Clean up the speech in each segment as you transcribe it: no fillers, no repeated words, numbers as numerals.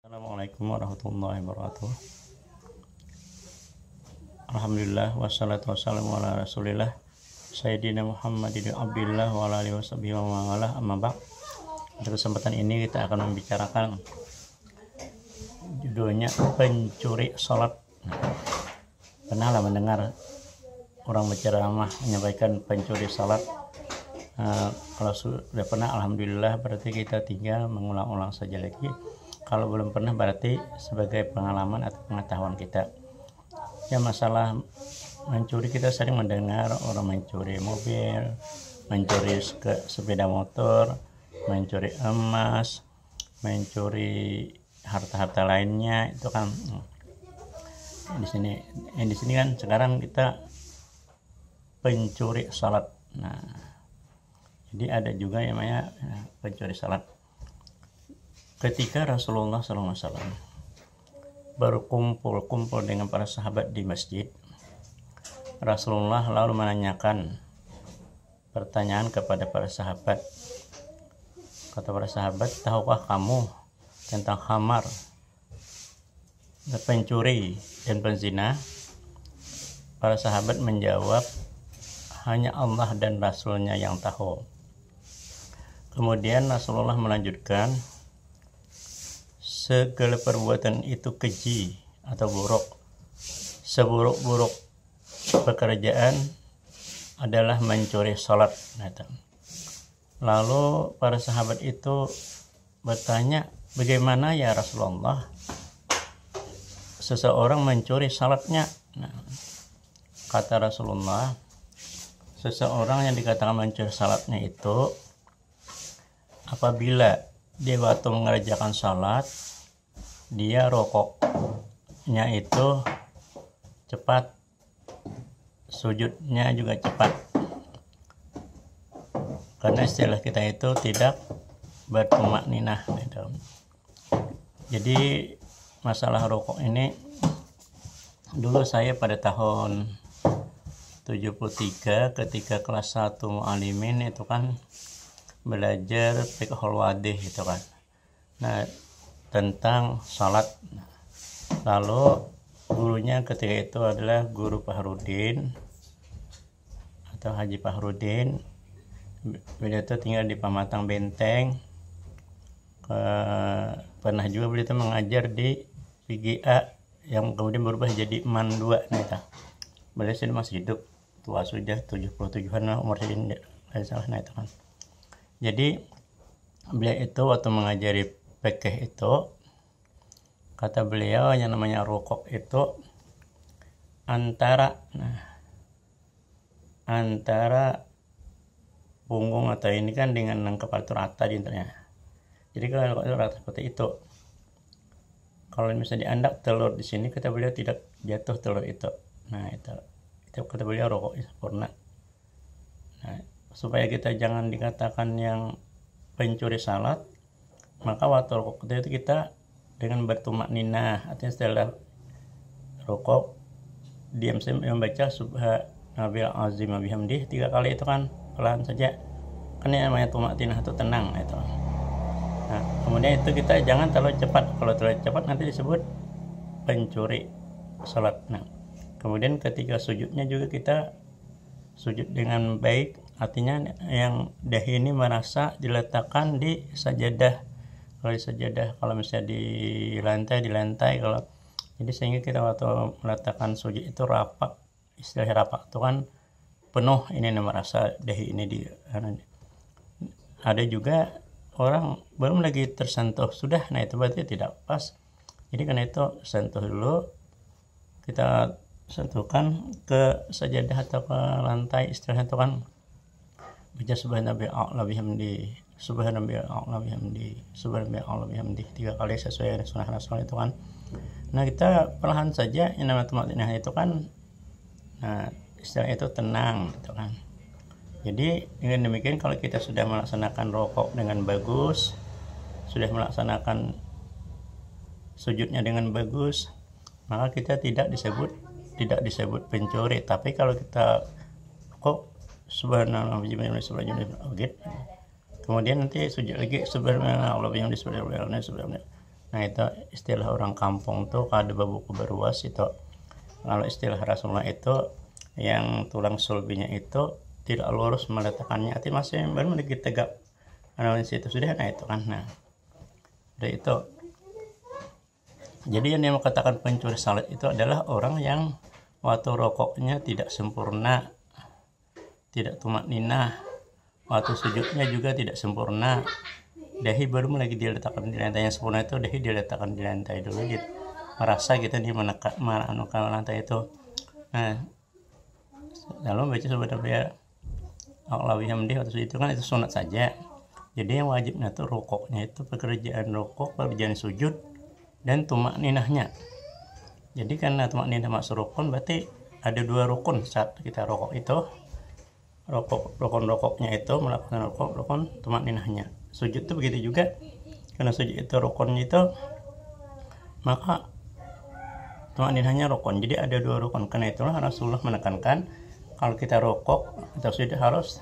Assalamualaikum warahmatullahi wabarakatuh. Alhamdulillah wassalatu wassalamu ala rasulillah Sayyidina Muhammadin abdillah wa ala alihi washabihi wa wala amma ba'd. Pada kesempatan ini kita akan membicarakan judulnya pencuri salat. Pernahlah mendengar orang berceramah menyampaikan pencuri salat. Kalau sudah pernah, alhamdulillah, berarti kita tinggal mengulang-ulang saja lagi. Kalau belum pernah, berarti sebagai pengalaman atau pengetahuan kita. Ya, masalah mencuri, kita sering mendengar orang mencuri mobil, mencuri sepeda motor, mencuri emas, mencuri harta-harta lainnya. Itu kan di sini kan sekarang kita pencuri salat. Nah, jadi ada juga yang namanya pencuri salat. Ketika Rasulullah SAW baru kumpul dengan para sahabat di masjid, Rasulullah lalu menanyakan pertanyaan kepada para sahabat. Kata para sahabat, tahukah kamu tentang khamar, pencuri dan penzina? Para sahabat menjawab, hanya Allah dan Rasulnya yang tahu. Kemudian Rasulullah melanjutkan, segala perbuatan itu keji atau buruk. Seburuk-buruk pekerjaan adalah mencuri salat. Lalu para sahabat itu bertanya, bagaimana ya Rasulullah seseorang mencuri salatnya? Kata Rasulullah, seseorang yang dikatakan mencuri salatnya itu apabila dia waktu mengerjakan salat, dia rokoknya itu cepat, sujudnya juga cepat. Karena istilah kita itu tidak bertumakninah gitu. Jadi masalah rokok ini, dulu saya pada tahun 73 ketika kelas 1 mu'alimin itu kan belajar fiqhul wadih itu kan. Nah, tentang salat. Lalu gurunya ketika itu adalah guru Fahrudin atau Haji Fahrudin. Beliau itu tinggal di Pamatang Benteng. Pernah juga beliau itu mengajar di PGA yang kemudian berubah jadi MAN 2. Beliau sudah masih hidup, tua sudah 77-an umur ini, salah itu kan. Jadi beliau itu waktu mengajari fikih itu, kata beliau yang namanya rokok itu antara punggung atau ini kan dengan kepala itu rata di intinya. Jadi kalau rokok itu rata seperti itu, kalau misalnya diandak telur di sini, kata beliau tidak jatuh telur itu. Nah, itu kata beliau rokok sempurna. Nah, supaya kita jangan dikatakan yang pencuri salat, maka waktu rokok itu kita dengan bertumakninah, artinya setelah rokok diam saja membaca subhanallahi azim wa bihamdih 3 kali itu kan, pelan saja. Kan yang namanya tumakninah itu tenang itu. Nah, kemudian itu kita jangan terlalu cepat. Kalau terlalu cepat nanti disebut pencuri salat. Nah, kemudian ketika sujudnya juga kita sujud dengan baik, artinya yang dahi ini merasa diletakkan di sajadah. Kalau di sajadah, kalau misalnya di lantai kalau jadi, sehingga kita waktu meletakkan sujud itu rapat. Istilah rapat itu kan penuh, ini merasa dahi ini di. Ada juga orang belum lagi tersentuh sudah, nah itu berarti tidak pas. Jadi karena itu sentuh dulu, kita sentuhkan ke sajadah atau ke lantai, istilahnya itu kan baca subhanallahi a'la bihamdi, subhanallahi a'la bihamdi, subhanallahi a'la bihamdi 3 kali sesuai sunnah Rasul itu kan. Nah, kita perlahan saja, yang namanya tumakninah itu kan, nah istilah itu tenang itu kan. Jadi dengan demikian, kalau kita sudah melaksanakan rokok dengan bagus, sudah melaksanakan sujudnya dengan bagus, maka kita tidak disebut pencuri. Tapi kalau kita kok subhanallah kemudian nanti sujud lagi subhanallah Nah itu istilah orang kampung tuh kada babuku beruas itu. Kalau istilah Rasulullah itu yang tulang sulbinya itu tidak lurus meletakkannya, arti masih baru sedikit tegak. Karena situ sudah, nah itu kan, nah udah itu. Jadi yang dia mengatakan pencuri salat itu adalah orang yang waktu rokoknya tidak sempurna, tidak tumak ninah, waktu sujudnya juga tidak sempurna. Dahi baru lagi dia letakkan di lantai yang sempurna itu, dahi dia letakkan di lantai dulu, dia merasa kita dia menekan lantai itu. Nah lalu baca sebenarnya Allah hamdi atau itu kan itu sunat saja. Jadi yang wajibnya itu rokoknya itu pekerjaan rokok, pekerjaan sujud, dan tumak ninahnya. Jadi karena tumak ninah masuk rukun, berarti ada 2 rukun saat kita rokok itu. Rokoknya itu melakukan rukun tumak ninahnya. Sujud itu begitu juga, karena sujud itu rukunnya itu, maka tumak ninahnya rukun. Jadi ada 2 rukun. Karena itulah Rasulullah menekankan kalau kita rokok atau sujud harus,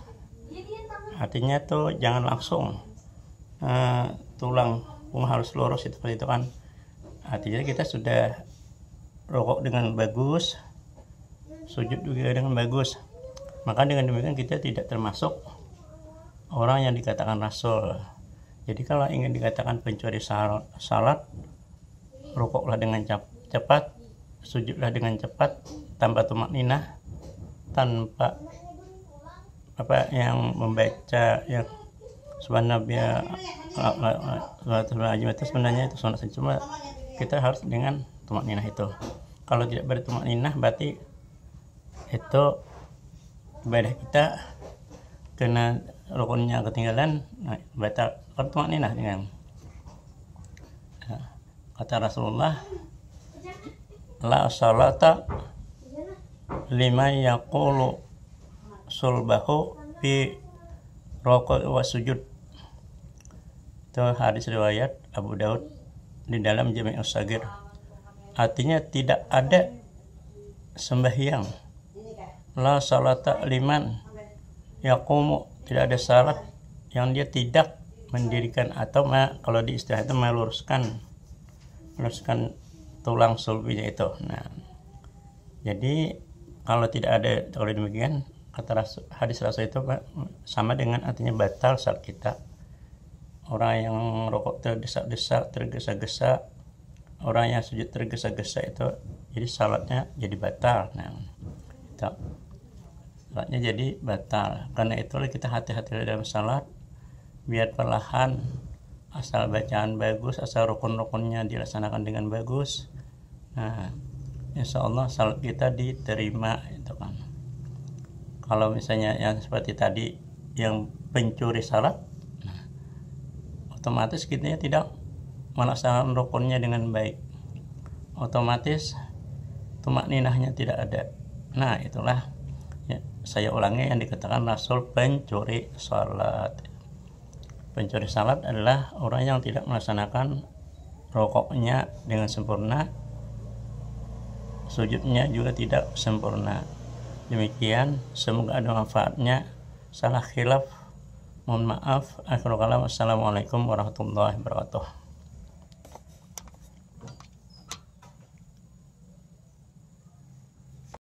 artinya tuh jangan langsung tulang punggung harus lurus itu seperti itu kan. Artinya kita sudah rokok dengan bagus, sujud juga dengan bagus, maka dengan demikian kita tidak termasuk orang yang dikatakan Rasul. Jadi kalau ingin dikatakan pencuri salat, rokoklah dengan cepat, sujudlah dengan cepat, tanpa tumak ninah, tanpa apa yang membaca yang subhanallah itu sebenarnya itu sunat saja, cuma kita harus dengan tumak ninah itu. Kalau tidak bertumak ninah berarti itu ibadah kita kena rukunnya ketinggalan, batal tumak ninah dengan kata Rasulullah, la salata lima yaqulu sulbahu fi rokok wa sujud. Itu hadis riwayat Abu Daud di dalam Jami'us Shagir. Artinya tidak ada sembahyang, la salata liman yaqumu, tidak ada salat yang dia tidak mendirikan atau kalau di istilah itu meluruskan tulang sulbinya itu. Nah jadi kalau tidak ada, kalau demikian kata hadis Rasul itu sama dengan artinya batal salat kita. Orang yang rokok terdesak-desak, tergesa-gesa, orang yang sujud tergesa-gesa itu jadi salatnya jadi batal. Nah itu salatnya jadi batal. Karena itulah kita hati-hati dalam salat, biar perlahan, asal bacaan bagus, asal rukun-rukunnya dilaksanakan dengan bagus. Nah insya Allah salat kita diterima itu kan. Kalau misalnya yang seperti tadi yang pencuri salat, otomatis kita tidak melaksanakan rukunnya dengan baik, otomatis tumak ninahnya tidak ada. Nah itulah ya, saya ulangi yang dikatakan Rasul pencuri salat. Pencuri salat adalah orang yang tidak melaksanakan rukuknya dengan sempurna, sujudnya juga tidak sempurna. Demikian, semoga ada manfaatnya. Salah khilaf, mohon maaf. Akhirul kalam, assalamualaikum warahmatullahi wabarakatuh.